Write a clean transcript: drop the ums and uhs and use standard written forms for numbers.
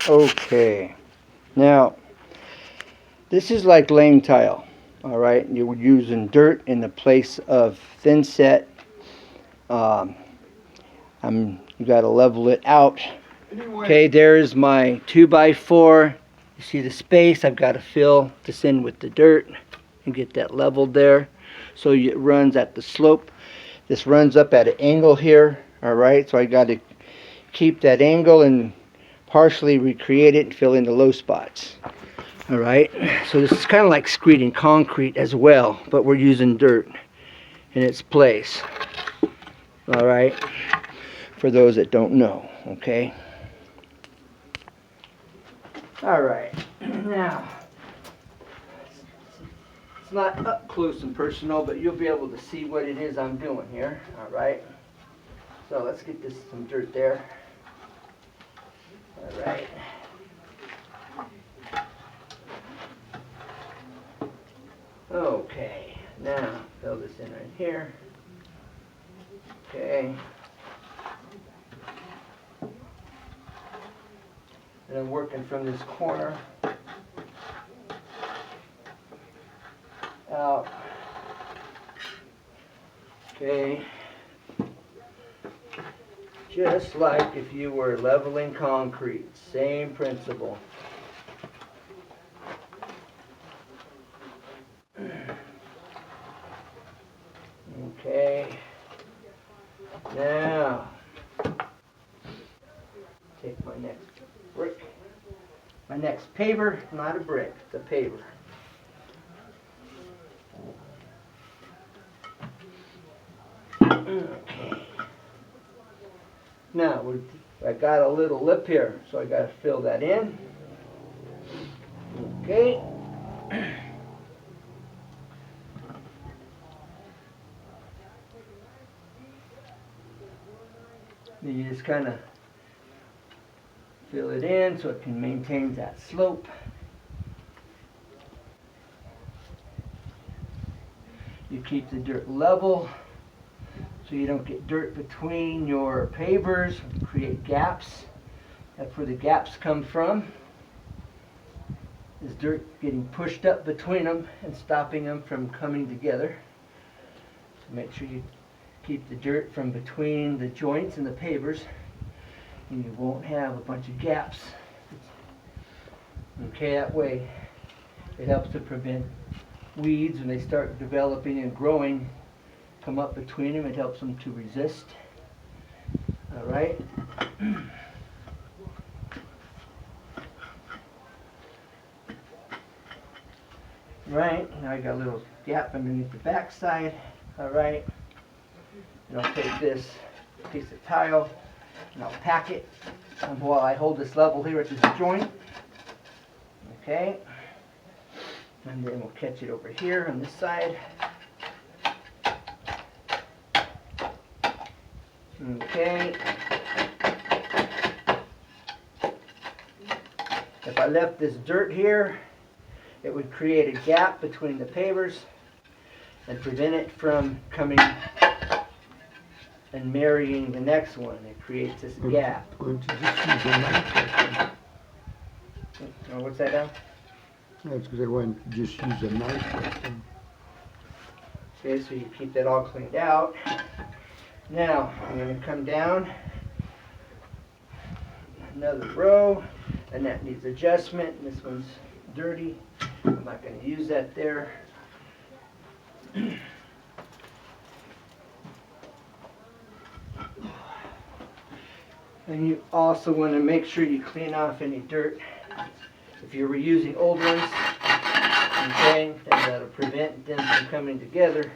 Okay, now this is like laying tile. All right, you're using dirt in the place of thin set. You got to level it out. Okay, there's my 2x4. You see the space? I've got to fill this in with the dirt and get that leveled there. So it runs at the slope. This runs up at an angle here. All right, so I got to keep that angle and partially recreate it and fill in the low spots. All right, so this is kind of like screeding concrete as well, but we're using dirt in its place. All right, for those that don't know, okay? All right, now, it's not up close and personal, but you'll be able to see what it is I'm doing here. All right, so let's get this some dirt there. All right. Okay, now fill this in right here. Okay. And I'm working from this corner out. Okay. Just like if you were leveling concrete, same principle. Okay. Now, take my next brick. My next paver, not a brick, it's a paver. Okay. Now, I got a little lip here, so I got to fill that in. Okay. Then you just kind of fill it in so it can maintain that slope. You keep the dirt level so you don't get dirt between your pavers, create gaps. That's where the gaps come from. Is dirt getting pushed up between them and stopping them from coming together. So make sure you keep the dirt from between the joints and the pavers, and you won't have a bunch of gaps. Okay, that way it helps to prevent weeds when they start developing and growing, come up between them. It helps them to resist. All right. Right, now I got a little gap underneath the backside. All right. And I'll take this piece of tile and I'll pack it while I hold this level here at this joint. Okay. And then we'll catch it over here on this side. Okay. If I left this dirt here, it would create a gap between the pavers and prevent it from coming and marrying the next one. It creates this gap. Why don't you just use a knife? Oh, what's that now? That's because I want to just use a knife. Okay, so you keep that all cleaned out. Now, I'm going to come down another row, and that needs adjustment. This one's dirty. I'm not going to use that there. And you also want to make sure you clean off any dirt. If you're reusing old ones, okay, then that'll prevent them from coming together.